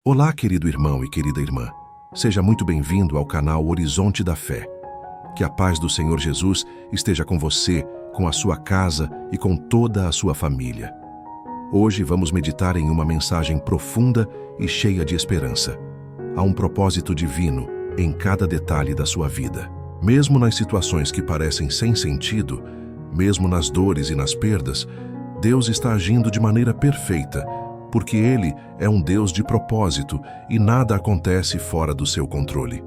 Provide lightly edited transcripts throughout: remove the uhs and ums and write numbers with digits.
Olá, querido irmão e querida irmã. Seja muito bem-vindo ao canal Horizonte da Fé. Que a paz do Senhor Jesus esteja com você, com a sua casa e com toda a sua família. Hoje vamos meditar em uma mensagem profunda e cheia de esperança. Há um propósito divino em cada detalhe da sua vida. Mesmo nas situações que parecem sem sentido, mesmo nas dores e nas perdas, Deus está agindo de maneira perfeita, porque Ele é um Deus de propósito e nada acontece fora do seu controle.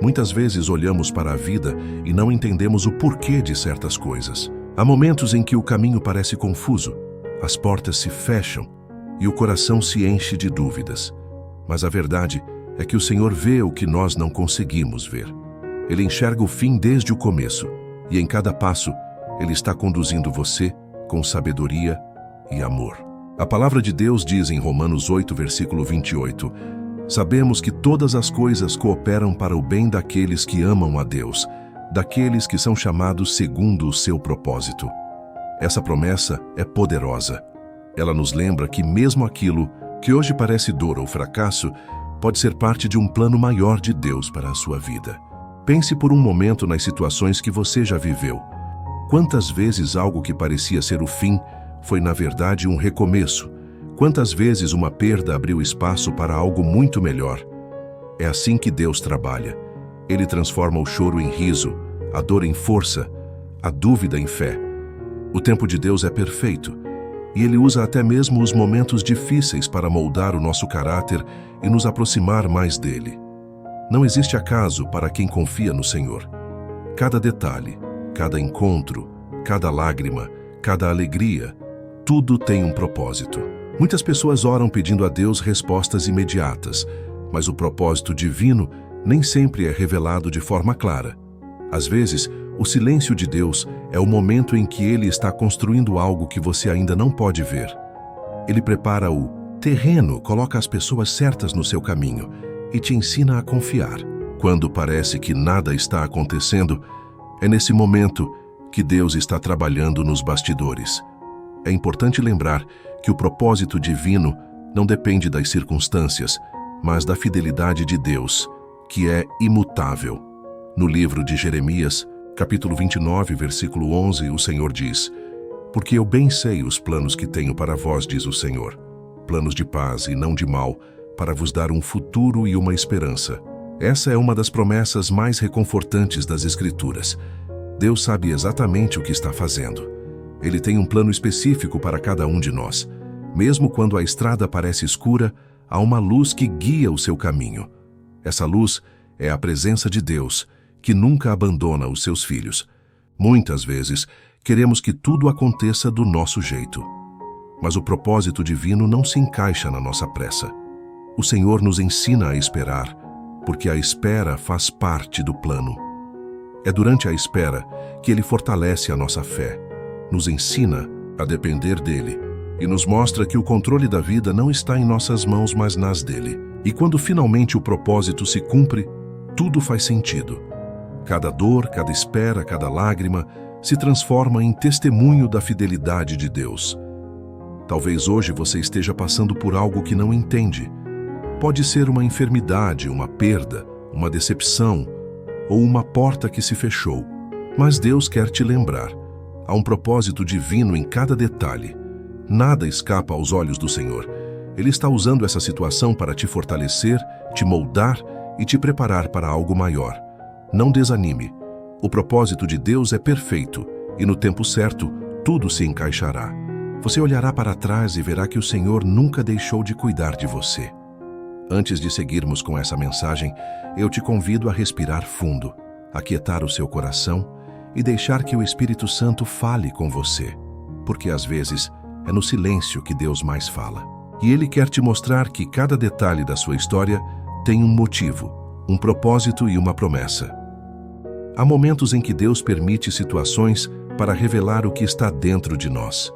Muitas vezes olhamos para a vida e não entendemos o porquê de certas coisas. Há momentos em que o caminho parece confuso, as portas se fecham e o coração se enche de dúvidas. Mas a verdade é que o Senhor vê o que nós não conseguimos ver. Ele enxerga o fim desde o começo e em cada passo Ele está conduzindo você com sabedoria e amor. A palavra de Deus diz em Romanos 8, versículo 28, sabemos que todas as coisas cooperam para o bem daqueles que amam a Deus, daqueles que são chamados segundo o seu propósito. Essa promessa é poderosa. Ela nos lembra que mesmo aquilo que hoje parece dor ou fracasso, pode ser parte de um plano maior de Deus para a sua vida. Pense por um momento nas situações que você já viveu. Quantas vezes algo que parecia ser o fim foi, na verdade, um recomeço? Quantas vezes uma perda abriu espaço para algo muito melhor? É assim que Deus trabalha. Ele transforma o choro em riso, a dor em força, a dúvida em fé. O tempo de Deus é perfeito, e Ele usa até mesmo os momentos difíceis para moldar o nosso caráter e nos aproximar mais dele. Não existe acaso para quem confia no Senhor. Cada detalhe, cada encontro, cada lágrima, cada alegria, tudo tem um propósito. Muitas pessoas oram pedindo a Deus respostas imediatas, mas o propósito divino nem sempre é revelado de forma clara. Às vezes, o silêncio de Deus é o momento em que Ele está construindo algo que você ainda não pode ver. Ele prepara o terreno, coloca as pessoas certas no seu caminho e te ensina a confiar. Quando parece que nada está acontecendo, é nesse momento que Deus está trabalhando nos bastidores. É importante lembrar que o propósito divino não depende das circunstâncias, mas da fidelidade de Deus, que é imutável. No livro de Jeremias, capítulo 29, versículo 11, o Senhor diz: porque eu bem sei os planos que tenho para vós, diz o Senhor, planos de paz e não de mal, para vos dar um futuro e uma esperança. Essa é uma das promessas mais reconfortantes das Escrituras. Deus sabe exatamente o que está fazendo. Ele tem um plano específico para cada um de nós. Mesmo quando a estrada parece escura, há uma luz que guia o seu caminho. Essa luz é a presença de Deus, que nunca abandona os seus filhos. Muitas vezes, queremos que tudo aconteça do nosso jeito. Mas o propósito divino não se encaixa na nossa pressa. O Senhor nos ensina a esperar, porque a espera faz parte do plano. É durante a espera que Ele fortalece a nossa fé, nos ensina a depender dEle e nos mostra que o controle da vida não está em nossas mãos, mas nas dEle. E quando finalmente o propósito se cumpre, tudo faz sentido. Cada dor, cada espera, cada lágrima se transforma em testemunho da fidelidade de Deus. Talvez hoje você esteja passando por algo que não entende. Pode ser uma enfermidade, uma perda, uma decepção ou uma porta que se fechou. Mas Deus quer te lembrar. Há um propósito divino em cada detalhe. Nada escapa aos olhos do Senhor. Ele está usando essa situação para te fortalecer, te moldar e te preparar para algo maior. Não desanime. O propósito de Deus é perfeito e no tempo certo tudo se encaixará. Você olhará para trás e verá que o Senhor nunca deixou de cuidar de você. Antes de seguirmos com essa mensagem, eu te convido a respirar fundo, aquietar o seu coração e deixar que o Espírito Santo fale com você, porque às vezes é no silêncio que Deus mais fala. E Ele quer te mostrar que cada detalhe da sua história tem um motivo, um propósito e uma promessa. Há momentos em que Deus permite situações para revelar o que está dentro de nós.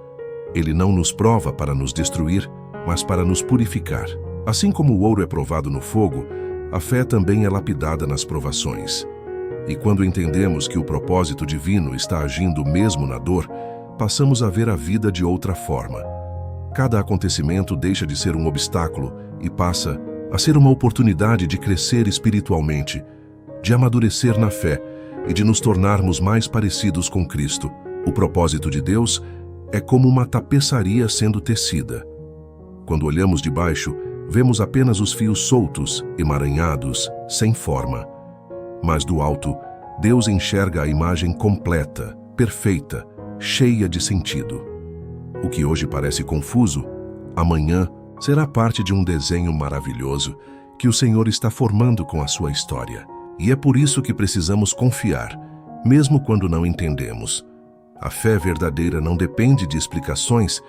Ele não nos prova para nos destruir, mas para nos purificar. Assim como o ouro é provado no fogo, a fé também é lapidada nas provações. E quando entendemos que o propósito divino está agindo mesmo na dor, passamos a ver a vida de outra forma. Cada acontecimento deixa de ser um obstáculo e passa a ser uma oportunidade de crescer espiritualmente, de amadurecer na fé e de nos tornarmos mais parecidos com Cristo. O propósito de Deus é como uma tapeçaria sendo tecida. Quando olhamos de baixo, vemos apenas os fios soltos, emaranhados, sem forma. Mas do alto, Deus enxerga a imagem completa, perfeita, cheia de sentido. O que hoje parece confuso, amanhã será parte de um desenho maravilhoso que o Senhor está formando com a sua história. E é por isso que precisamos confiar, mesmo quando não entendemos. A fé verdadeira não depende de explicações,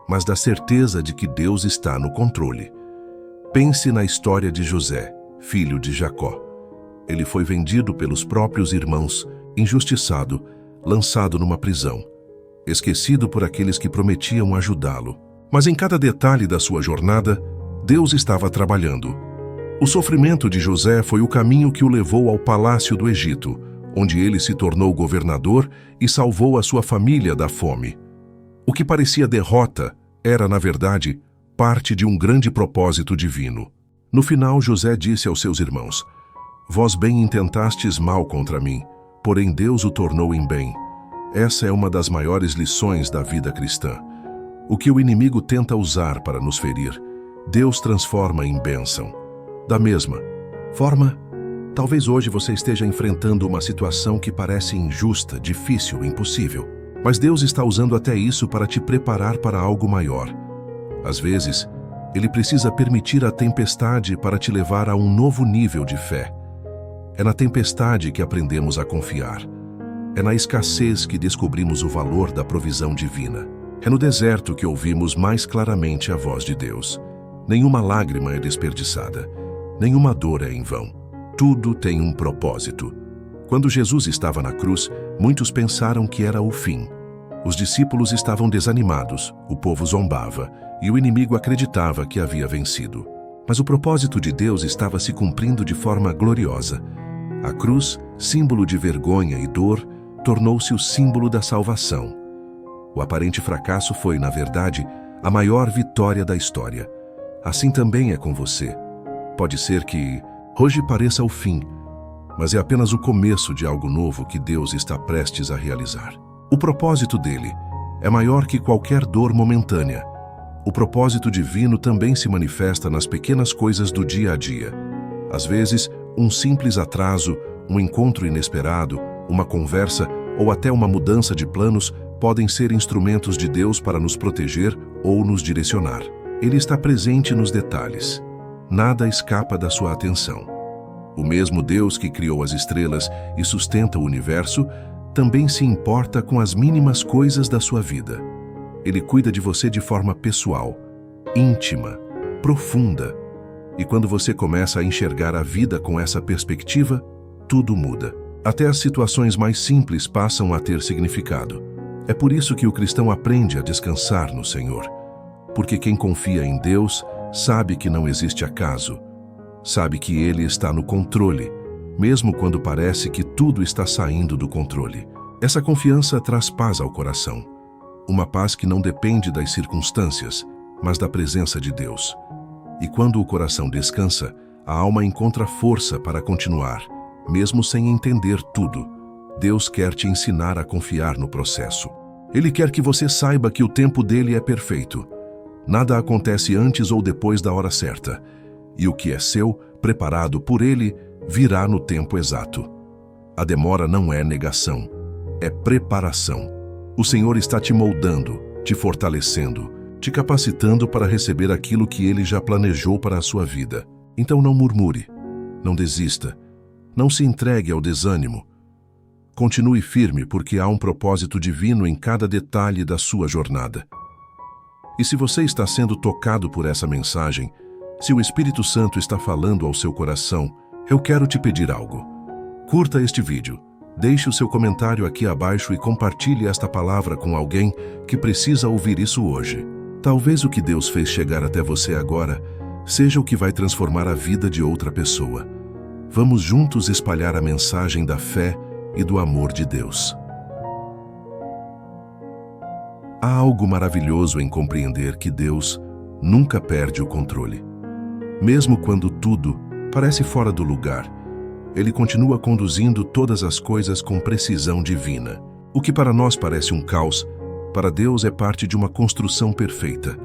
mas da certeza de que Deus está no controle. Pense na história de José, filho de Jacó. Ele foi vendido pelos próprios irmãos, injustiçado, lançado numa prisão, esquecido por aqueles que prometiam ajudá-lo. Mas em cada detalhe da sua jornada, Deus estava trabalhando. O sofrimento de José foi o caminho que o levou ao palácio do Egito, onde ele se tornou governador e salvou a sua família da fome. O que parecia derrota era, na verdade, parte de um grande propósito divino. No final, José disse aos seus irmãos: "Vós bem intentastes mal contra mim, porém Deus o tornou em bem." Essa é uma das maiores lições da vida cristã. O que o inimigo tenta usar para nos ferir, Deus transforma em bênção. Da mesma forma, talvez hoje você esteja enfrentando uma situação que parece injusta, difícil, impossível. Mas Deus está usando até isso para te preparar para algo maior. Às vezes, Ele precisa permitir a tempestade para te levar a um novo nível de fé. É na tempestade que aprendemos a confiar. É na escassez que descobrimos o valor da provisão divina. É no deserto que ouvimos mais claramente a voz de Deus. Nenhuma lágrima é desperdiçada. Nenhuma dor é em vão. Tudo tem um propósito. Quando Jesus estava na cruz, muitos pensaram que era o fim. Os discípulos estavam desanimados, o povo zombava, e o inimigo acreditava que havia vencido. Mas o propósito de Deus estava se cumprindo de forma gloriosa. A cruz, símbolo de vergonha e dor, tornou-se o símbolo da salvação. O aparente fracasso foi, na verdade, a maior vitória da história. Assim também é com você. Pode ser que hoje pareça o fim, mas é apenas o começo de algo novo que Deus está prestes a realizar. O propósito dele é maior que qualquer dor momentânea. O propósito divino também se manifesta nas pequenas coisas do dia a dia. Às vezes, um simples atraso, um encontro inesperado, uma conversa ou até uma mudança de planos podem ser instrumentos de Deus para nos proteger ou nos direcionar. Ele está presente nos detalhes. Nada escapa da sua atenção. O mesmo Deus que criou as estrelas e sustenta o universo também se importa com as mínimas coisas da sua vida. Ele cuida de você de forma pessoal, íntima, profunda. E quando você começa a enxergar a vida com essa perspectiva, tudo muda. Até as situações mais simples passam a ter significado. É por isso que o cristão aprende a descansar no Senhor. Porque quem confia em Deus sabe que não existe acaso. Sabe que Ele está no controle, mesmo quando parece que tudo está saindo do controle. Essa confiança traz paz ao coração. Uma paz que não depende das circunstâncias, mas da presença de Deus. E quando o coração descansa, a alma encontra força para continuar, mesmo sem entender tudo. Deus quer te ensinar a confiar no processo. Ele quer que você saiba que o tempo dele é perfeito. Nada acontece antes ou depois da hora certa. E o que é seu, preparado por ele, virá no tempo exato. A demora não é negação, é preparação. O Senhor está te moldando, te fortalecendo, te capacitando para receber aquilo que Ele já planejou para a sua vida. Então não murmure, não desista, não se entregue ao desânimo. Continue firme, porque há um propósito divino em cada detalhe da sua jornada. E se você está sendo tocado por essa mensagem, se o Espírito Santo está falando ao seu coração, eu quero te pedir algo. Curta este vídeo, deixe o seu comentário aqui abaixo e compartilhe esta palavra com alguém que precisa ouvir isso hoje. Talvez o que Deus fez chegar até você agora seja o que vai transformar a vida de outra pessoa. Vamos juntos espalhar a mensagem da fé e do amor de Deus. Há algo maravilhoso em compreender que Deus nunca perde o controle. Mesmo quando tudo parece fora do lugar, Ele continua conduzindo todas as coisas com precisão divina. O que para nós parece um caos, para Deus é parte de uma construção perfeita.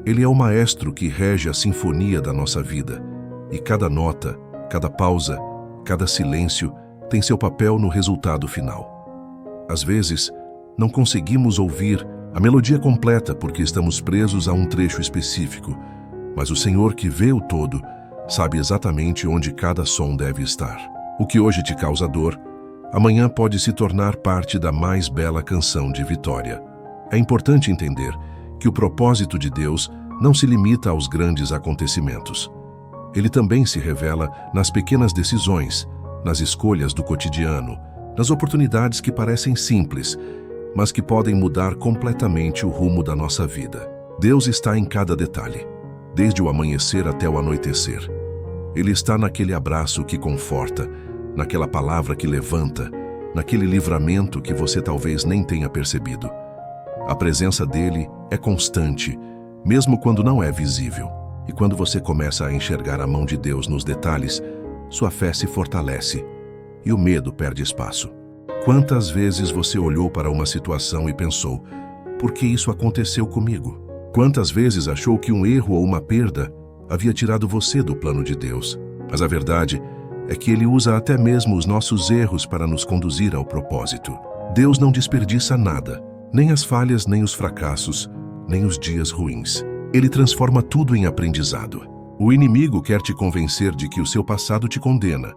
Ele é o maestro que rege a sinfonia da nossa vida, e cada nota, cada pausa, cada silêncio tem seu papel no resultado final. Às vezes, não conseguimos ouvir a melodia completa porque estamos presos a um trecho específico, mas o Senhor que vê o todo sabe exatamente onde cada som deve estar. O que hoje te causa dor, amanhã pode se tornar parte da mais bela canção de vitória. É importante entender que o propósito de Deus não se limita aos grandes acontecimentos. Ele também se revela nas pequenas decisões, nas escolhas do cotidiano, nas oportunidades que parecem simples, mas que podem mudar completamente o rumo da nossa vida. Deus está em cada detalhe, desde o amanhecer até o anoitecer. Ele está naquele abraço que conforta, naquela palavra que levanta, naquele livramento que você talvez nem tenha percebido. A presença dele é constante, mesmo quando não é visível. E quando você começa a enxergar a mão de Deus nos detalhes, sua fé se fortalece e o medo perde espaço. Quantas vezes você olhou para uma situação e pensou, por que isso aconteceu comigo? Quantas vezes achou que um erro ou uma perda havia tirado você do plano de Deus? Mas a verdade é que Ele usa até mesmo os nossos erros para nos conduzir ao propósito. Deus não desperdiça nada, nem as falhas, nem os fracassos, nem os dias ruins. Ele transforma tudo em aprendizado. O inimigo quer te convencer de que o seu passado te condena,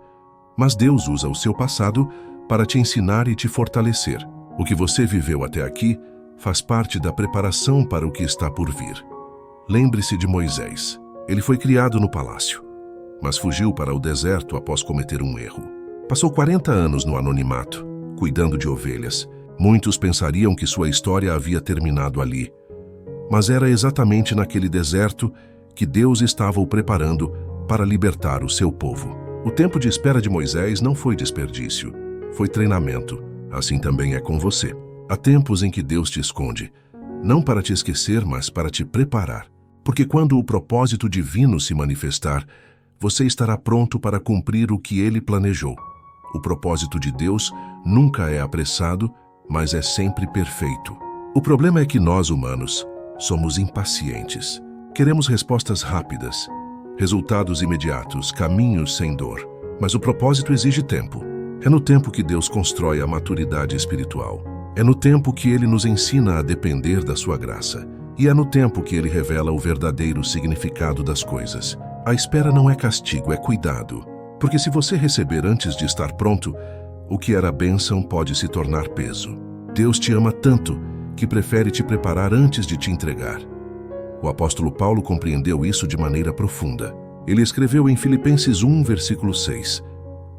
mas Deus usa o seu passado para te ensinar e te fortalecer. O que você viveu até aqui faz parte da preparação para o que está por vir. Lembre-se de Moisés. Ele foi criado no palácio, mas fugiu para o deserto após cometer um erro. Passou 40 anos no anonimato, cuidando de ovelhas. Muitos pensariam que sua história havia terminado ali, mas era exatamente naquele deserto que Deus estava o preparando para libertar o seu povo. O tempo de espera de Moisés não foi desperdício, foi treinamento. Assim também é com você. Há tempos em que Deus te esconde, não para te esquecer, mas para te preparar. Porque quando o propósito divino se manifestar, você estará pronto para cumprir o que Ele planejou. O propósito de Deus nunca é apressado, mas é sempre perfeito. O problema é que nós, humanos, somos impacientes. Queremos respostas rápidas, resultados imediatos, caminhos sem dor. Mas o propósito exige tempo. É no tempo que Deus constrói a maturidade espiritual. É no tempo que Ele nos ensina a depender da sua graça. E é no tempo que Ele revela o verdadeiro significado das coisas. A espera não é castigo, é cuidado. Porque se você receber antes de estar pronto, o que era bênção pode se tornar peso. Deus te ama tanto que prefere te preparar antes de te entregar. O apóstolo Paulo compreendeu isso de maneira profunda. Ele escreveu em Filipenses 1, versículo 6,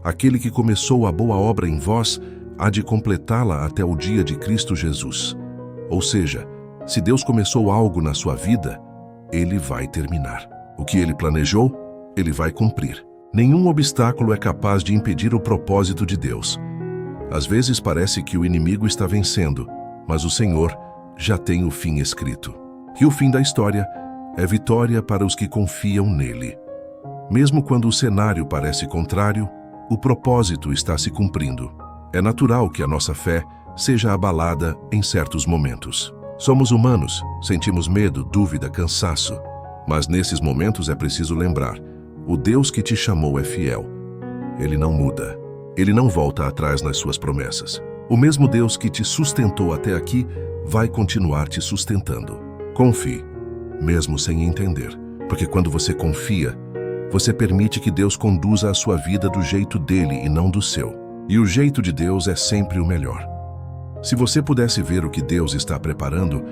Aquele que começou a boa obra em vós, há de completá-la até o dia de Cristo Jesus. Ou seja, se Deus começou algo na sua vida, Ele vai terminar. O que Ele planejou, Ele vai cumprir. Nenhum obstáculo é capaz de impedir o propósito de Deus. Às vezes parece que o inimigo está vencendo, mas o Senhor já tem o fim escrito. E o fim da história é vitória para os que confiam nele. Mesmo quando o cenário parece contrário, o propósito está se cumprindo. É natural que a nossa fé seja abalada em certos momentos. Somos humanos, sentimos medo, dúvida, cansaço. Mas nesses momentos é preciso lembrar, o Deus que te chamou é fiel. Ele não muda. Ele não volta atrás nas suas promessas. O mesmo Deus que te sustentou até aqui vai continuar te sustentando. Confie, mesmo sem entender. Porque quando você confia, você permite que Deus conduza a sua vida do jeito dele e não do seu. E o jeito de Deus é sempre o melhor. Se você pudesse ver o que Deus está preparando,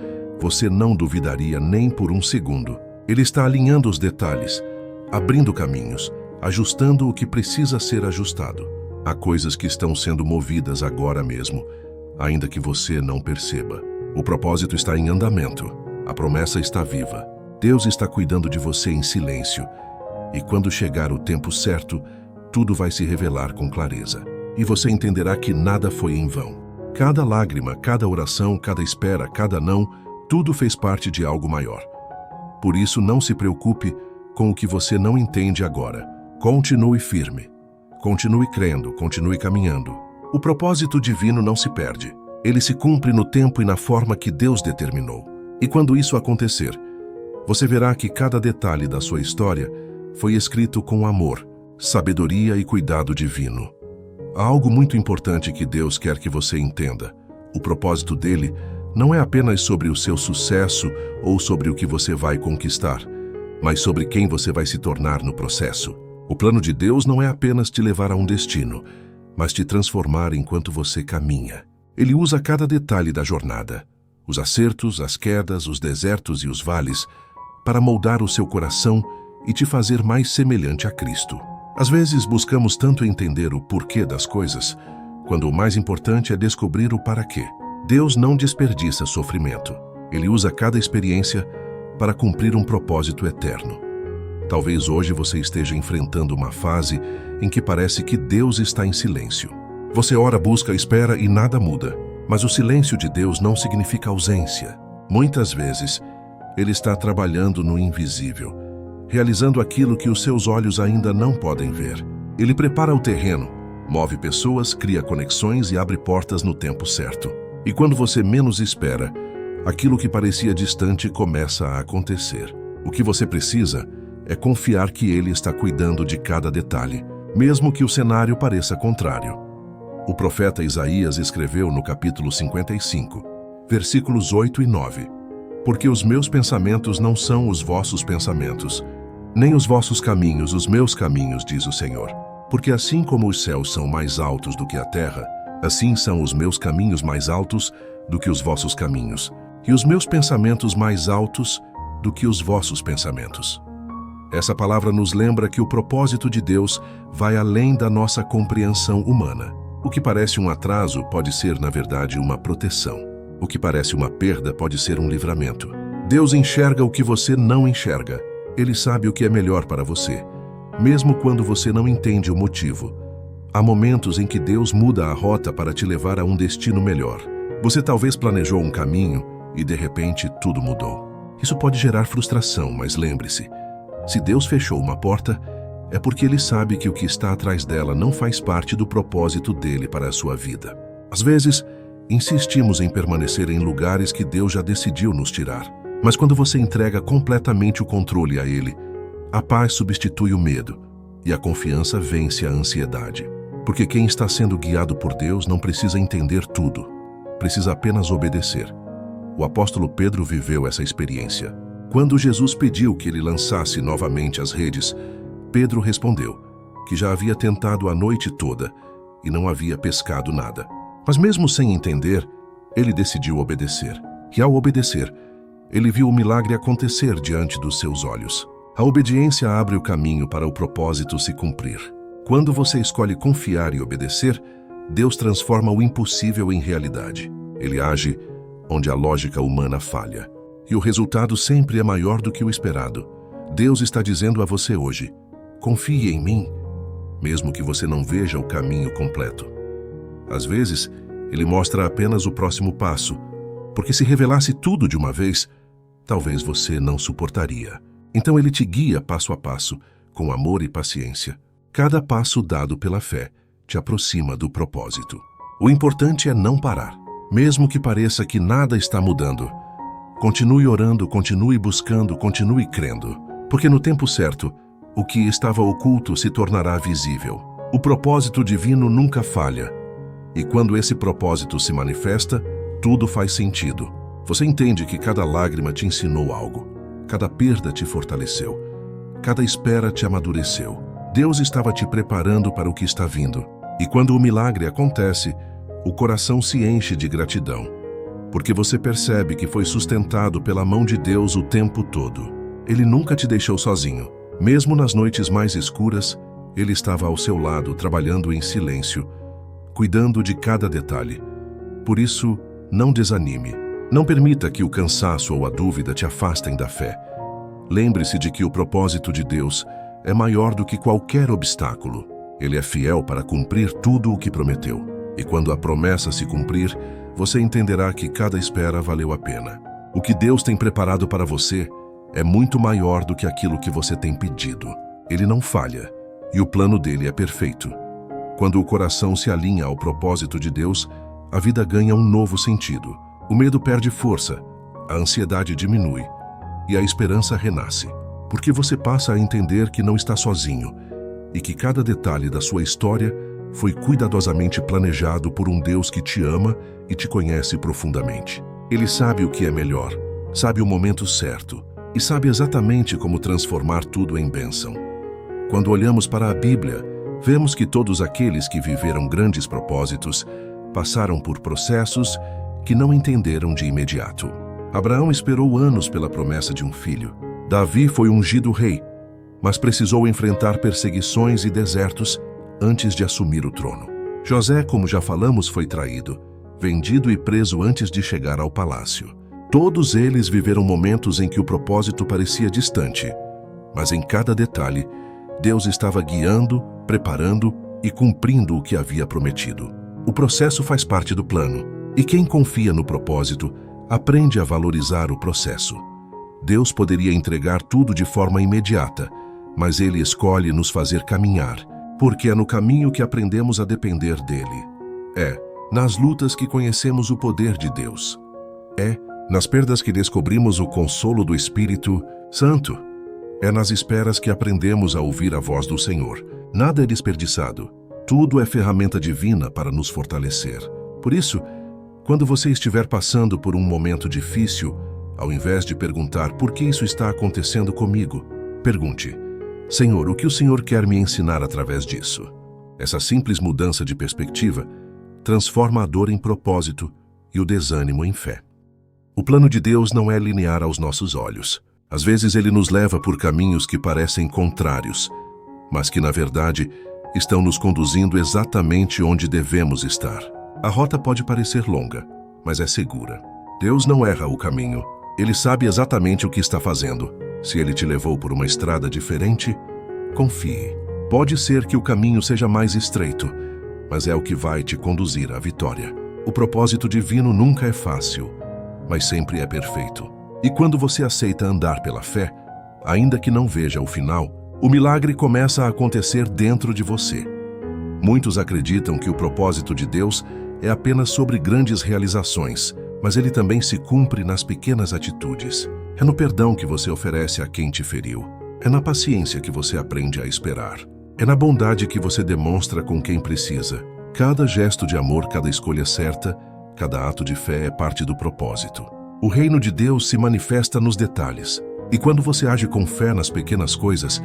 você não duvidaria nem por um segundo. Ele está alinhando os detalhes, abrindo caminhos, ajustando o que precisa ser ajustado. Há coisas que estão sendo movidas agora mesmo, ainda que você não perceba. O propósito está em andamento. A promessa está viva. Deus está cuidando de você em silêncio. E quando chegar o tempo certo, tudo vai se revelar com clareza. E você entenderá que nada foi em vão. Cada lágrima, cada oração, cada espera, cada não, tudo fez parte de algo maior. Por isso, não se preocupe com o que você não entende agora. Continue firme. Continue crendo, continue caminhando. O propósito divino não se perde. Ele se cumpre no tempo e na forma que Deus determinou. E quando isso acontecer, você verá que cada detalhe da sua história foi escrito com amor, sabedoria e cuidado divino. Há algo muito importante que Deus quer que você entenda. O propósito dele não é apenas sobre o seu sucesso ou sobre o que você vai conquistar, mas sobre quem você vai se tornar no processo. O plano de Deus não é apenas te levar a um destino, mas te transformar enquanto você caminha. Ele usa cada detalhe da jornada, os acertos, as quedas, os desertos e os vales, para moldar o seu coração e te fazer mais semelhante a Cristo. Às vezes buscamos tanto entender o porquê das coisas, quando o mais importante é descobrir o para quê. Deus não desperdiça sofrimento. Ele usa cada experiência para cumprir um propósito eterno. Talvez hoje você esteja enfrentando uma fase em que parece que Deus está em silêncio. Você ora, busca, espera e nada muda. Mas o silêncio de Deus não significa ausência. Muitas vezes, Ele está trabalhando no invisível, realizando aquilo que os seus olhos ainda não podem ver. Ele prepara o terreno, move pessoas, cria conexões e abre portas no tempo certo. E quando você menos espera, aquilo que parecia distante começa a acontecer. O que você precisa é confiar que Ele está cuidando de cada detalhe, mesmo que o cenário pareça contrário. O profeta Isaías escreveu no capítulo 55, versículos 8 e 9: Porque os meus pensamentos não são os vossos pensamentos, nem os vossos caminhos os meus caminhos, diz o Senhor. Porque assim como os céus são mais altos do que a terra, assim são os meus caminhos mais altos do que os vossos caminhos, e os meus pensamentos mais altos do que os vossos pensamentos. Essa palavra nos lembra que o propósito de Deus vai além da nossa compreensão humana. O que parece um atraso pode ser, na verdade, uma proteção. O que parece uma perda pode ser um livramento. Deus enxerga o que você não enxerga. Ele sabe o que é melhor para você, mesmo quando você não entende o motivo. Há momentos em que Deus muda a rota para te levar a um destino melhor. Você talvez planejou um caminho e, de repente, tudo mudou. Isso pode gerar frustração, mas lembre-se, se Deus fechou uma porta, é porque Ele sabe que o que está atrás dela não faz parte do propósito dele para a sua vida. Às vezes, insistimos em permanecer em lugares que Deus já decidiu nos tirar. Mas quando você entrega completamente o controle a Ele, a paz substitui o medo e a confiança vence a ansiedade. Porque quem está sendo guiado por Deus não precisa entender tudo, precisa apenas obedecer. O apóstolo Pedro viveu essa experiência. Quando Jesus pediu que ele lançasse novamente as redes, Pedro respondeu que já havia tentado a noite toda e não havia pescado nada. Mas mesmo sem entender, ele decidiu obedecer. E ao obedecer, ele viu o milagre acontecer diante dos seus olhos. A obediência abre o caminho para o propósito se cumprir. Quando você escolhe confiar e obedecer, Deus transforma o impossível em realidade. Ele age onde a lógica humana falha. E o resultado sempre é maior do que o esperado. Deus está dizendo a você hoje: confie em mim, mesmo que você não veja o caminho completo. Às vezes, Ele mostra apenas o próximo passo, porque se revelasse tudo de uma vez, talvez você não suportaria. Então Ele te guia passo a passo, com amor e paciência. Cada passo dado pela fé te aproxima do propósito. O importante é não parar. Mesmo que pareça que nada está mudando, continue orando, continue buscando, continue crendo. Porque no tempo certo, o que estava oculto se tornará visível. O propósito divino nunca falha. E quando esse propósito se manifesta, tudo faz sentido. Você entende que cada lágrima te ensinou algo. Cada perda te fortaleceu. Cada espera te amadureceu. Deus estava te preparando para o que está vindo. E quando o milagre acontece, o coração se enche de gratidão, porque você percebe que foi sustentado pela mão de Deus o tempo todo. Ele nunca te deixou sozinho. Mesmo nas noites mais escuras, Ele estava ao seu lado, trabalhando em silêncio, cuidando de cada detalhe. Por isso, não desanime. Não permita que o cansaço ou a dúvida te afastem da fé. Lembre-se de que o propósito de Deus é maior do que qualquer obstáculo. Ele é fiel para cumprir tudo o que prometeu. E quando a promessa se cumprir, você entenderá que cada espera valeu a pena. O que Deus tem preparado para você é muito maior do que aquilo que você tem pedido. Ele não falha, e o plano dele é perfeito. Quando o coração se alinha ao propósito de Deus, a vida ganha um novo sentido. O medo perde força, a ansiedade diminui e a esperança renasce, porque você passa a entender que não está sozinho e que cada detalhe da sua história foi cuidadosamente planejado por um Deus que te ama e te conhece profundamente. Ele sabe o que é melhor, sabe o momento certo e sabe exatamente como transformar tudo em bênção. Quando olhamos para a Bíblia, vemos que todos aqueles que viveram grandes propósitos passaram por processos que não entenderam de imediato. Abraão esperou anos pela promessa de um filho. Davi foi ungido rei, mas precisou enfrentar perseguições e desertos antes de assumir o trono. José, como já falamos, foi traído, vendido e preso antes de chegar ao palácio. Todos eles viveram momentos em que o propósito parecia distante, mas em cada detalhe, Deus estava guiando, preparando e cumprindo o que havia prometido. O processo faz parte do plano, e quem confia no propósito aprende a valorizar o processo. Deus poderia entregar tudo de forma imediata, mas Ele escolhe nos fazer caminhar, porque é no caminho que aprendemos a depender dEle. É nas lutas que conhecemos o poder de Deus. É nas perdas que descobrimos o consolo do Espírito Santo. É nas esperas que aprendemos a ouvir a voz do Senhor. Nada é desperdiçado. Tudo é ferramenta divina para nos fortalecer. Por isso, quando você estiver passando por um momento difícil, ao invés de perguntar por que isso está acontecendo comigo, pergunte: Senhor, o que o Senhor quer me ensinar através disso? Essa simples mudança de perspectiva transforma a dor em propósito e o desânimo em fé. O plano de Deus não é linear aos nossos olhos. Às vezes ele nos leva por caminhos que parecem contrários, mas que, na verdade, estão nos conduzindo exatamente onde devemos estar. A rota pode parecer longa, mas é segura. Deus não erra o caminho. Ele sabe exatamente o que está fazendo. Se ele te levou por uma estrada diferente, confie. Pode ser que o caminho seja mais estreito, mas é o que vai te conduzir à vitória. O propósito divino nunca é fácil, mas sempre é perfeito. E quando você aceita andar pela fé, ainda que não veja o final, o milagre começa a acontecer dentro de você. Muitos acreditam que o propósito de Deus é apenas sobre grandes realizações, mas ele também se cumpre nas pequenas atitudes. É no perdão que você oferece a quem te feriu. É na paciência que você aprende a esperar. É na bondade que você demonstra com quem precisa. Cada gesto de amor, cada escolha certa, cada ato de fé é parte do propósito. O reino de Deus se manifesta nos detalhes. E quando você age com fé nas pequenas coisas,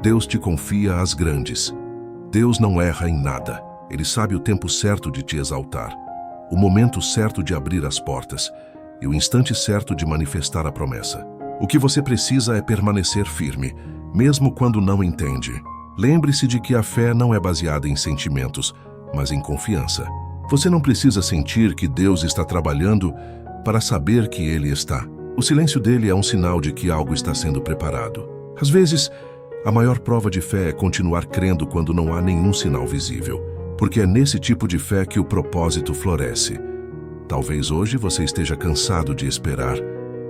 Deus te confia as grandes. Deus não erra em nada. Ele sabe o tempo certo de te exaltar, o momento certo de abrir as portas e o instante certo de manifestar a promessa. O que você precisa é permanecer firme, mesmo quando não entende. Lembre-se de que a fé não é baseada em sentimentos, mas em confiança. Você não precisa sentir que Deus está trabalhando para saber que Ele está. O silêncio dele é um sinal de que algo está sendo preparado. Às vezes, a maior prova de fé é continuar crendo quando não há nenhum sinal visível, porque é nesse tipo de fé que o propósito floresce. Talvez hoje você esteja cansado de esperar,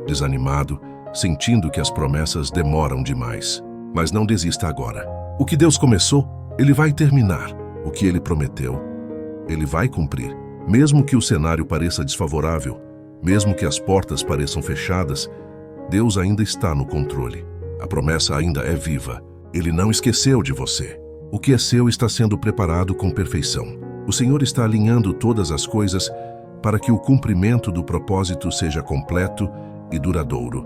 desanimado, sentindo que as promessas demoram demais. Mas não desista agora. O que Deus começou, Ele vai terminar. O que Ele prometeu, Ele vai cumprir. Mesmo que o cenário pareça desfavorável, mesmo que as portas pareçam fechadas, Deus ainda está no controle. A promessa ainda é viva. Ele não esqueceu de você. O que é seu está sendo preparado com perfeição. O Senhor está alinhando todas as coisas para que o cumprimento do propósito seja completo e duradouro.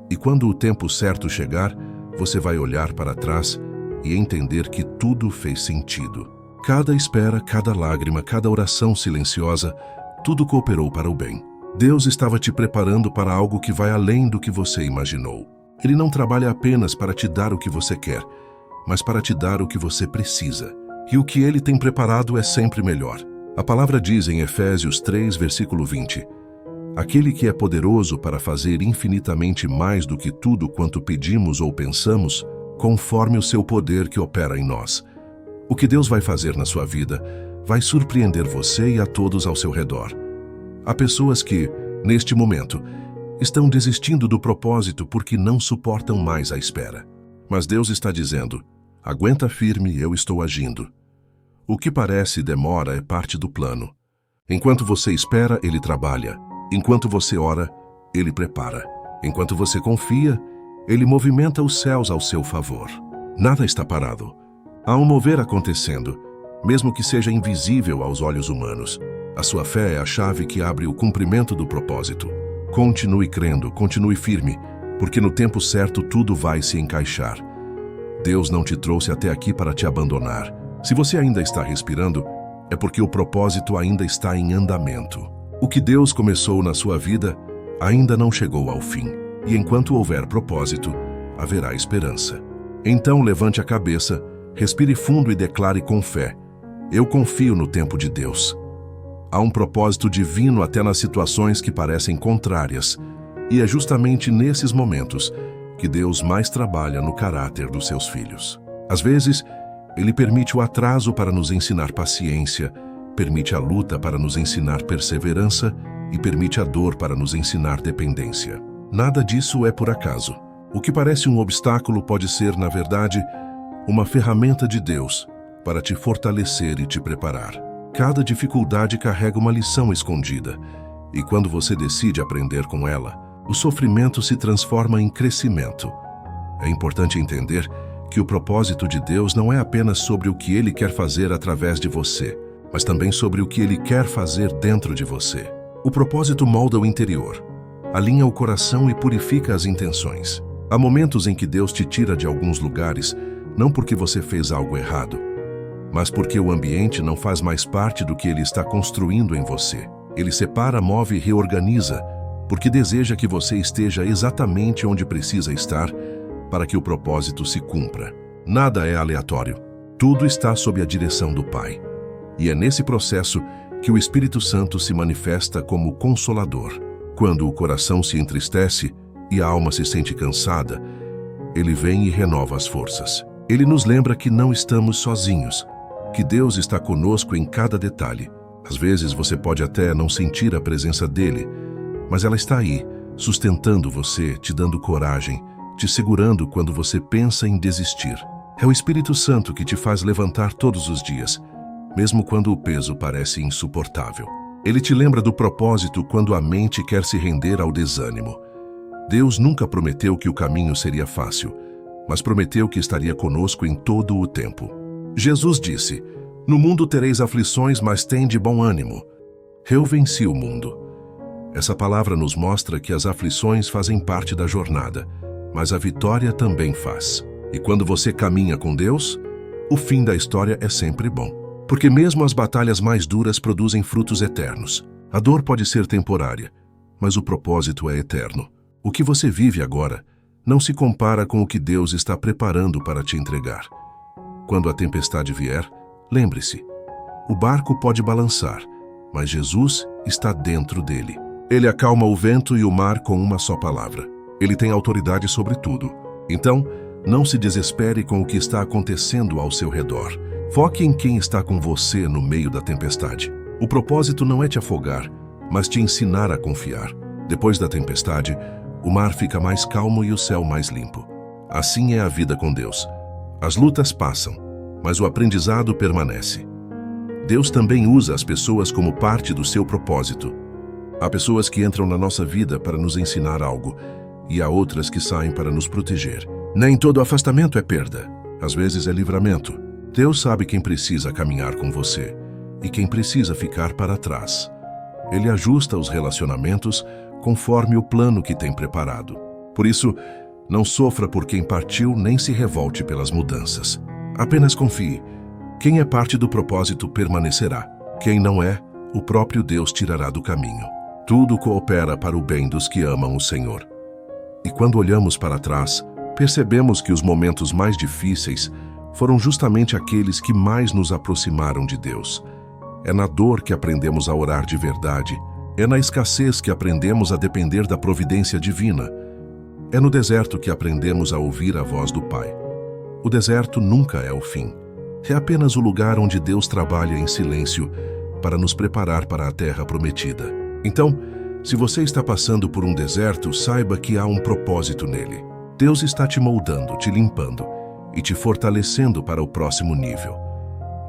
E quando o tempo certo chegar, você vai olhar para trás e entender que tudo fez sentido. Cada espera, cada lágrima, cada oração silenciosa, tudo cooperou para o bem. Deus estava te preparando para algo que vai além do que você imaginou. Ele não trabalha apenas para te dar o que você quer, mas para te dar o que você precisa. E o que Ele tem preparado é sempre melhor. A palavra diz em Efésios 3, versículo 20, aquele que é poderoso para fazer infinitamente mais do que tudo quanto pedimos ou pensamos, conforme o seu poder que opera em nós. O que Deus vai fazer na sua vida vai surpreender você e a todos ao seu redor. Há pessoas que, neste momento, estão desistindo do propósito porque não suportam mais a espera. Mas Deus está dizendo: aguenta firme, eu estou agindo. O que parece demora é parte do plano. Enquanto você espera, Ele trabalha. Enquanto você ora, Ele prepara. Enquanto você confia, Ele movimenta os céus ao seu favor. Nada está parado. Há um mover acontecendo, mesmo que seja invisível aos olhos humanos. A sua fé é a chave que abre o cumprimento do propósito. Continue crendo, continue firme, porque no tempo certo tudo vai se encaixar. Deus não te trouxe até aqui para te abandonar. Se você ainda está respirando, é porque o propósito ainda está em andamento. O que Deus começou na sua vida ainda não chegou ao fim. E enquanto houver propósito, haverá esperança. Então levante a cabeça, respire fundo e declare com fé: eu confio no tempo de Deus. Há um propósito divino até nas situações que parecem contrárias, e é justamente nesses momentos que Deus mais trabalha no caráter dos seus filhos. Às vezes, Ele permite o atraso para nos ensinar paciência, permite a luta para nos ensinar perseverança e permite a dor para nos ensinar dependência. Nada disso é por acaso. O que parece um obstáculo pode ser, na verdade, uma ferramenta de Deus para te fortalecer e te preparar. Cada dificuldade carrega uma lição escondida, e quando você decide aprender com ela, o sofrimento se transforma em crescimento. É importante entender que o propósito de Deus não é apenas sobre o que Ele quer fazer através de você, mas também sobre o que Ele quer fazer dentro de você. O propósito molda o interior, alinha o coração e purifica as intenções. Há momentos em que Deus te tira de alguns lugares, não porque você fez algo errado, mas porque o ambiente não faz mais parte do que Ele está construindo em você. Ele separa, move e reorganiza, porque deseja que você esteja exatamente onde precisa estar para que o propósito se cumpra. Nada é aleatório. Tudo está sob a direção do Pai. E é nesse processo que o Espírito Santo se manifesta como Consolador. Quando o coração se entristece e a alma se sente cansada, Ele vem e renova as forças. Ele nos lembra que não estamos sozinhos, que Deus está conosco em cada detalhe. Às vezes você pode até não sentir a presença dEle, mas ela está aí, sustentando você, te dando coragem, te segurando quando você pensa em desistir. É o Espírito Santo que te faz levantar todos os dias, mesmo quando o peso parece insuportável. Ele te lembra do propósito quando a mente quer se render ao desânimo. Deus nunca prometeu que o caminho seria fácil, mas prometeu que estaria conosco em todo o tempo. Jesus disse: no mundo tereis aflições, mas tende bom ânimo. Eu venci o mundo. Essa palavra nos mostra que as aflições fazem parte da jornada, mas a vitória também faz. E quando você caminha com Deus, o fim da história é sempre bom. Porque mesmo as batalhas mais duras produzem frutos eternos. A dor pode ser temporária, mas o propósito é eterno. O que você vive agora não se compara com o que Deus está preparando para te entregar. Quando a tempestade vier, lembre-se, o barco pode balançar, mas Jesus está dentro dele. Ele acalma o vento e o mar com uma só palavra. Ele tem autoridade sobre tudo. Então, não se desespere com o que está acontecendo ao seu redor. Foque em quem está com você no meio da tempestade. O propósito não é te afogar, mas te ensinar a confiar. Depois da tempestade, o mar fica mais calmo e o céu mais limpo. Assim é a vida com Deus. As lutas passam, mas o aprendizado permanece. Deus também usa as pessoas como parte do seu propósito. Há pessoas que entram na nossa vida para nos ensinar algo, e há outras que saem para nos proteger. Nem todo afastamento é perda, às vezes é livramento. Deus sabe quem precisa caminhar com você e quem precisa ficar para trás. Ele ajusta os relacionamentos conforme o plano que tem preparado. Por isso, não sofra por quem partiu nem se revolte pelas mudanças. Apenas confie. Quem é parte do propósito permanecerá. Quem não é, o próprio Deus tirará do caminho. Tudo coopera para o bem dos que amam o Senhor. E quando olhamos para trás, percebemos que os momentos mais difíceis foram justamente aqueles que mais nos aproximaram de Deus. É na dor que aprendemos a orar de verdade. É na escassez que aprendemos a depender da providência divina. É no deserto que aprendemos a ouvir a voz do Pai. O deserto nunca é o fim. É apenas o lugar onde Deus trabalha em silêncio para nos preparar para a terra prometida. Então, se você está passando por um deserto, saiba que há um propósito nele. Deus está te moldando, te limpando e te fortalecendo para o próximo nível.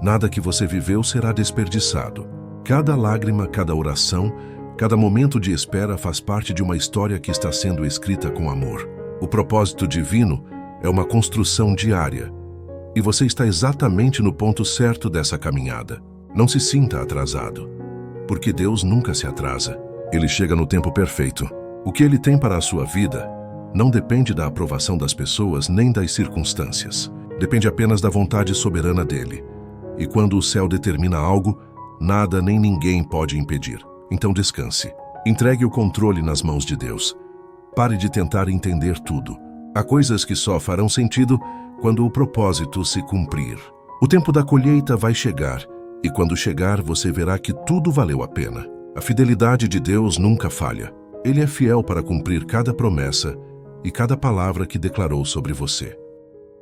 Nada que você viveu será desperdiçado. Cada lágrima, cada oração, cada momento de espera faz parte de uma história que está sendo escrita com amor. O propósito divino é uma construção diária, e você está exatamente no ponto certo dessa caminhada. Não se sinta atrasado, porque Deus nunca se atrasa. Ele chega no tempo perfeito. O que Ele tem para a sua vida não depende da aprovação das pessoas nem das circunstâncias. Depende apenas da vontade soberana dele. E quando o céu determina algo, nada nem ninguém pode impedir. Então descanse. Entregue o controle nas mãos de Deus. Pare de tentar entender tudo. Há coisas que só farão sentido quando o propósito se cumprir. O tempo da colheita vai chegar, e quando chegar você verá que tudo valeu a pena. A fidelidade de Deus nunca falha. Ele é fiel para cumprir cada promessa e cada palavra que declarou sobre você.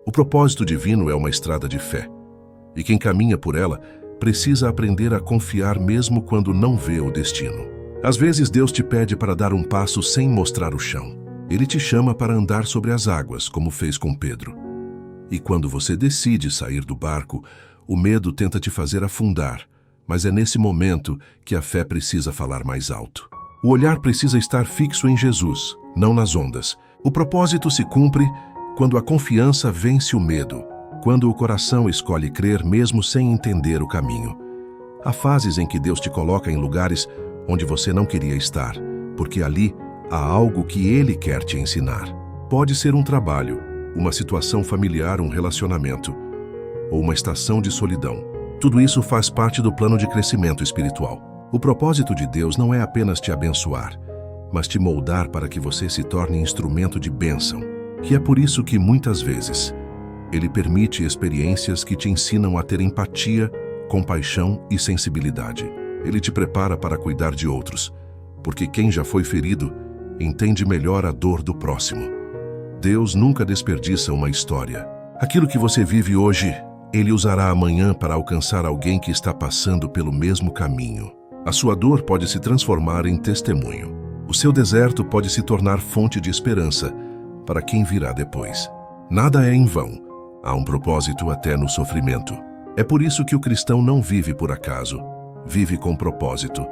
O propósito divino é uma estrada de fé, e quem caminha por ela precisa aprender a confiar mesmo quando não vê o destino. Às vezes Deus te pede para dar um passo sem mostrar o chão. Ele te chama para andar sobre as águas, como fez com Pedro. E quando você decide sair do barco, o medo tenta te fazer afundar, mas é nesse momento que a fé precisa falar mais alto. O olhar precisa estar fixo em Jesus, não nas ondas. O propósito se cumpre quando a confiança vence o medo, quando o coração escolhe crer mesmo sem entender o caminho. Há fases em que Deus te coloca em lugares onde você não queria estar, porque ali há algo que Ele quer te ensinar. Pode ser um trabalho, uma situação familiar, um relacionamento, ou uma estação de solidão. Tudo isso faz parte do plano de crescimento espiritual. O propósito de Deus não é apenas te abençoar, mas te moldar para que você se torne instrumento de bênção. Que é por isso que muitas vezes Ele permite experiências que te ensinam a ter empatia, compaixão e sensibilidade. Ele te prepara para cuidar de outros, porque quem já foi ferido entende melhor a dor do próximo. Deus nunca desperdiça uma história. Aquilo que você vive hoje, Ele usará amanhã para alcançar alguém que está passando pelo mesmo caminho. A sua dor pode se transformar em testemunho. O seu deserto pode se tornar fonte de esperança para quem virá depois. Nada é em vão. Há um propósito até no sofrimento. É por isso que o cristão não vive por acaso, vive com propósito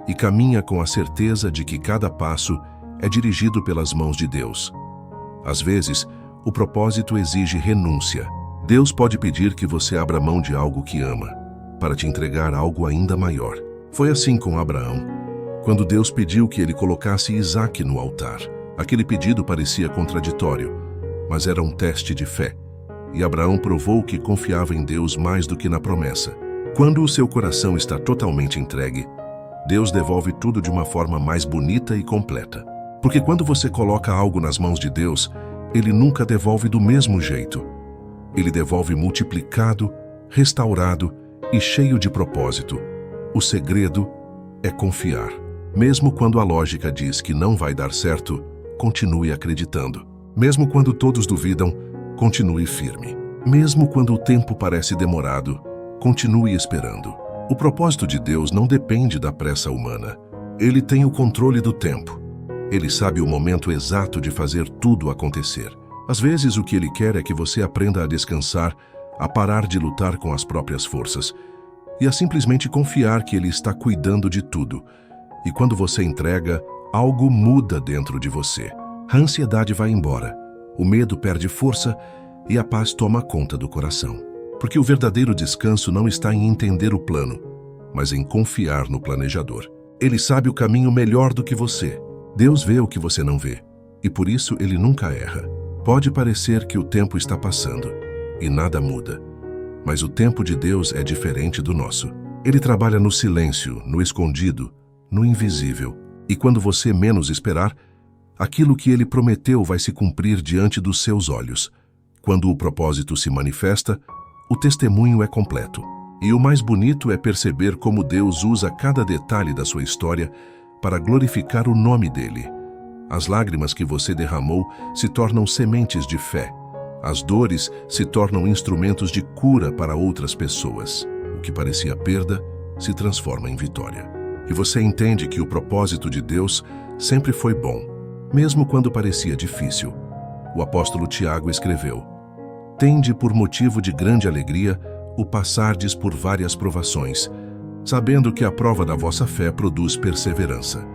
e caminha com a certeza de que cada passo é dirigido pelas mãos de Deus. Às vezes, o propósito exige renúncia. Deus pode pedir que você abra mão de algo que ama, para te entregar algo ainda maior. Foi assim com Abraão, quando Deus pediu que ele colocasse Isaque no altar. Aquele pedido parecia contraditório, mas era um teste de fé, e Abraão provou que confiava em Deus mais do que na promessa. Quando o seu coração está totalmente entregue, Deus devolve tudo de uma forma mais bonita e completa. Porque quando você coloca algo nas mãos de Deus, Ele nunca devolve do mesmo jeito. Ele devolve multiplicado, restaurado e cheio de propósito. O segredo é confiar. Mesmo quando a lógica diz que não vai dar certo, continue acreditando. Mesmo quando todos duvidam, continue firme. Mesmo quando o tempo parece demorado, continue esperando. O propósito de Deus não depende da pressa humana. Ele tem o controle do tempo. Ele sabe o momento exato de fazer tudo acontecer. Às vezes o que Ele quer é que você aprenda a descansar, a parar de lutar com as próprias forças e a simplesmente confiar que Ele está cuidando de tudo. E quando você entrega, algo muda dentro de você. A ansiedade vai embora, o medo perde força e a paz toma conta do coração. Porque o verdadeiro descanso não está em entender o plano, mas em confiar no planejador. Ele sabe o caminho melhor do que você. Deus vê o que você não vê, e por isso Ele nunca erra. Pode parecer que o tempo está passando, e nada muda. Mas o tempo de Deus é diferente do nosso. Ele trabalha no silêncio, no escondido, no invisível. E quando você menos esperar, aquilo que Ele prometeu vai se cumprir diante dos seus olhos. Quando o propósito se manifesta, o testemunho é completo. E o mais bonito é perceber como Deus usa cada detalhe da sua história para glorificar o nome dele. As lágrimas que você derramou se tornam sementes de fé. As dores se tornam instrumentos de cura para outras pessoas. O que parecia perda se transforma em vitória. E você entende que o propósito de Deus sempre foi bom, mesmo quando parecia difícil. O apóstolo Tiago escreveu: "Tende por motivo de grande alegria o passardes por várias provações, sabendo que a prova da vossa fé produz perseverança.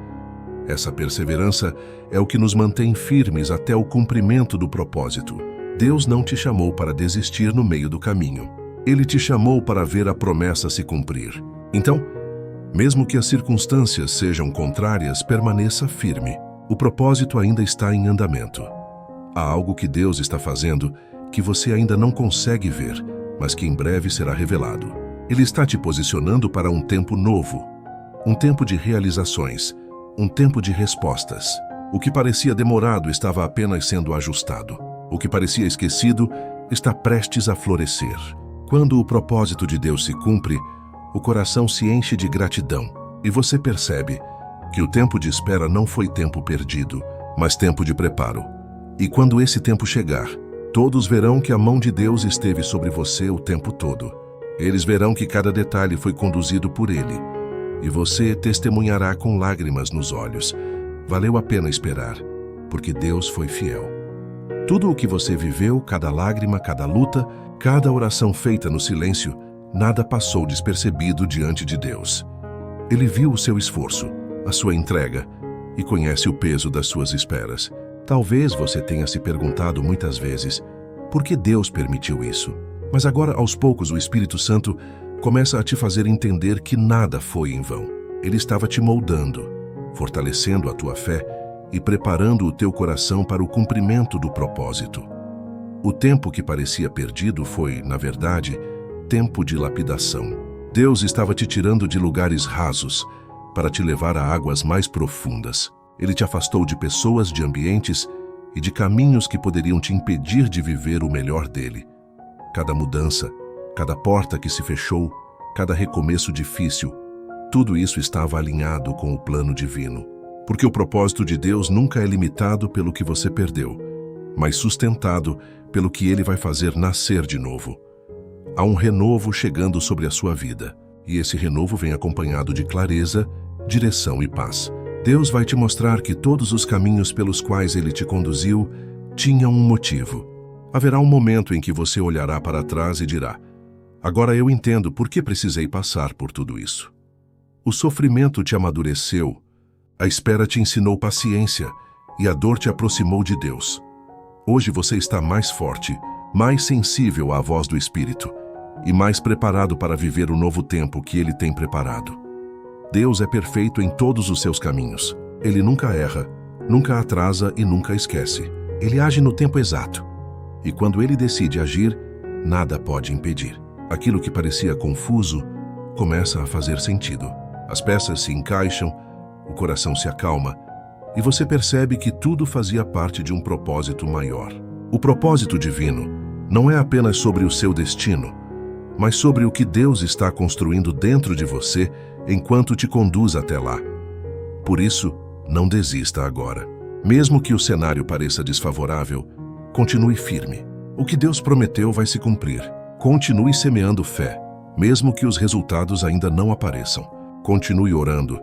Essa perseverança é o que nos mantém firmes até o cumprimento do propósito. Deus não te chamou para desistir no meio do caminho. Ele te chamou para ver a promessa se cumprir. Então, mesmo que as circunstâncias sejam contrárias, permaneça firme. O propósito ainda está em andamento. Há algo que Deus está fazendo que você ainda não consegue ver, mas que em breve será revelado. Ele está te posicionando para um tempo novo, um tempo de realizações, um tempo de respostas. O que parecia demorado estava apenas sendo ajustado. O que parecia esquecido está prestes a florescer. Quando o propósito de Deus se cumpre, o coração se enche de gratidão e você percebe que o tempo de espera não foi tempo perdido, mas tempo de preparo. E quando esse tempo chegar, todos verão que a mão de Deus esteve sobre você o tempo todo. Eles verão que cada detalhe foi conduzido por Ele, e você testemunhará com lágrimas nos olhos. Valeu a pena esperar, porque Deus foi fiel. Tudo o que você viveu, cada lágrima, cada luta, cada oração feita no silêncio, nada passou despercebido diante de Deus. Ele viu o seu esforço, a sua entrega, e conhece o peso das suas esperas. Talvez você tenha se perguntado muitas vezes, por que Deus permitiu isso? Mas agora, aos poucos, o Espírito Santo começa a te fazer entender que nada foi em vão. Ele estava te moldando, fortalecendo a tua fé e preparando o teu coração para o cumprimento do propósito. O tempo que parecia perdido foi, na verdade, tempo de lapidação. Deus estava te tirando de lugares rasos para te levar a águas mais profundas. Ele te afastou de pessoas, de ambientes e de caminhos que poderiam te impedir de viver o melhor dele. Cada mudança, cada porta que se fechou, cada recomeço difícil, tudo isso estava alinhado com o plano divino. Porque o propósito de Deus nunca é limitado pelo que você perdeu, mas sustentado pelo que Ele vai fazer nascer de novo. Há um renovo chegando sobre a sua vida, e esse renovo vem acompanhado de clareza, direção e paz. Deus vai te mostrar que todos os caminhos pelos quais Ele te conduziu tinham um motivo. Haverá um momento em que você olhará para trás e dirá: agora eu entendo por que precisei passar por tudo isso. O sofrimento te amadureceu, a espera te ensinou paciência e a dor te aproximou de Deus. Hoje você está mais forte, mais sensível à voz do Espírito e mais preparado para viver o novo tempo que Ele tem preparado. Deus é perfeito em todos os seus caminhos. Ele nunca erra, nunca atrasa e nunca esquece. Ele age no tempo exato. E quando Ele decide agir, nada pode impedir. Aquilo que parecia confuso começa a fazer sentido. As peças se encaixam, o coração se acalma e você percebe que tudo fazia parte de um propósito maior. O propósito divino não é apenas sobre o seu destino, mas sobre o que Deus está construindo dentro de você enquanto te conduz até lá. Por isso, não desista agora. Mesmo que o cenário pareça desfavorável, continue firme. O que Deus prometeu vai se cumprir. Continue semeando fé, mesmo que os resultados ainda não apareçam. Continue orando,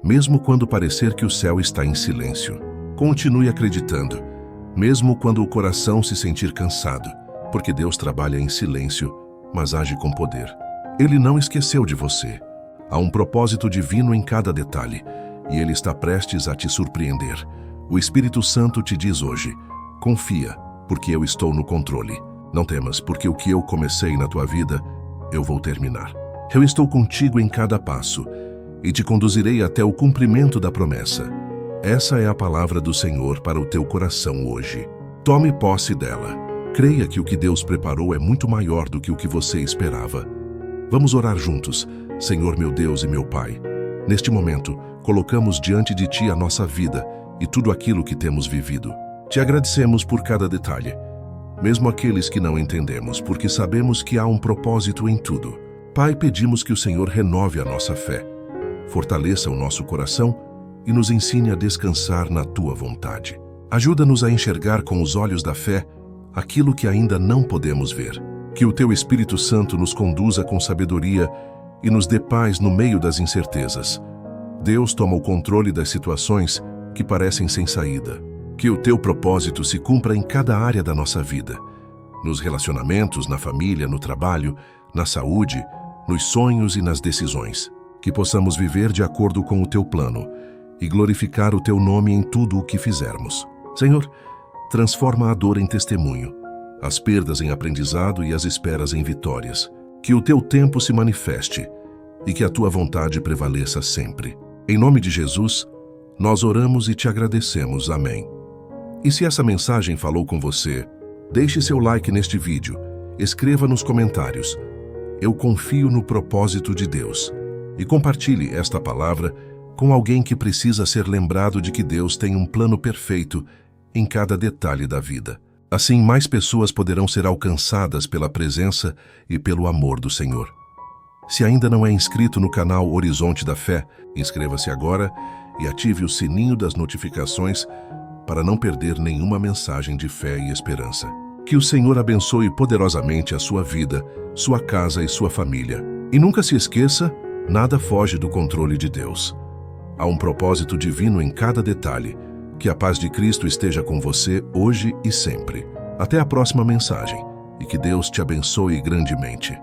mesmo quando parecer que o céu está em silêncio. Continue acreditando, mesmo quando o coração se sentir cansado, porque Deus trabalha em silêncio, mas age com poder. Ele não esqueceu de você. Há um propósito divino em cada detalhe, e Ele está prestes a te surpreender. O Espírito Santo te diz hoje: confia, porque eu estou no controle. Não temas, porque o que eu comecei na tua vida, eu vou terminar. Eu estou contigo em cada passo, e te conduzirei até o cumprimento da promessa. Essa é a palavra do Senhor para o teu coração hoje. Tome posse dela. Creia que o que Deus preparou é muito maior do que o que você esperava. Vamos orar juntos. Senhor meu Deus e meu Pai, neste momento, colocamos diante de Ti a nossa vida e tudo aquilo que temos vivido. Te agradecemos por cada detalhe, mesmo aqueles que não entendemos, porque sabemos que há um propósito em tudo. Pai, pedimos que o Senhor renove a nossa fé, fortaleça o nosso coração e nos ensine a descansar na Tua vontade. Ajuda-nos a enxergar com os olhos da fé aquilo que ainda não podemos ver. Que o Teu Espírito Santo nos conduza com sabedoria e nos dê paz no meio das incertezas. Deus toma o controle das situações que parecem sem saída. Que o Teu propósito se cumpra em cada área da nossa vida. Nos relacionamentos, na família, no trabalho, na saúde, nos sonhos e nas decisões. Que possamos viver de acordo com o Teu plano e glorificar o Teu nome em tudo o que fizermos. Senhor, transforma a dor em testemunho, as perdas em aprendizado e as esperas em vitórias. Que o Teu tempo se manifeste e que a Tua vontade prevaleça sempre. Em nome de Jesus, nós oramos e Te agradecemos. Amém. E se essa mensagem falou com você, deixe seu like neste vídeo, escreva nos comentários: "Eu confio no propósito de Deus", e compartilhe esta palavra com alguém que precisa ser lembrado de que Deus tem um plano perfeito em cada detalhe da vida. Assim, mais pessoas poderão ser alcançadas pela presença e pelo amor do Senhor. Se ainda não é inscrito no canal Horizonte da Fé, inscreva-se agora e ative o sininho das notificações para não perder nenhuma mensagem de fé e esperança. Que o Senhor abençoe poderosamente a sua vida, sua casa e sua família. E nunca se esqueça, nada foge do controle de Deus. Há um propósito divino em cada detalhe. Que a paz de Cristo esteja com você hoje e sempre. Até a próxima mensagem e que Deus te abençoe grandemente.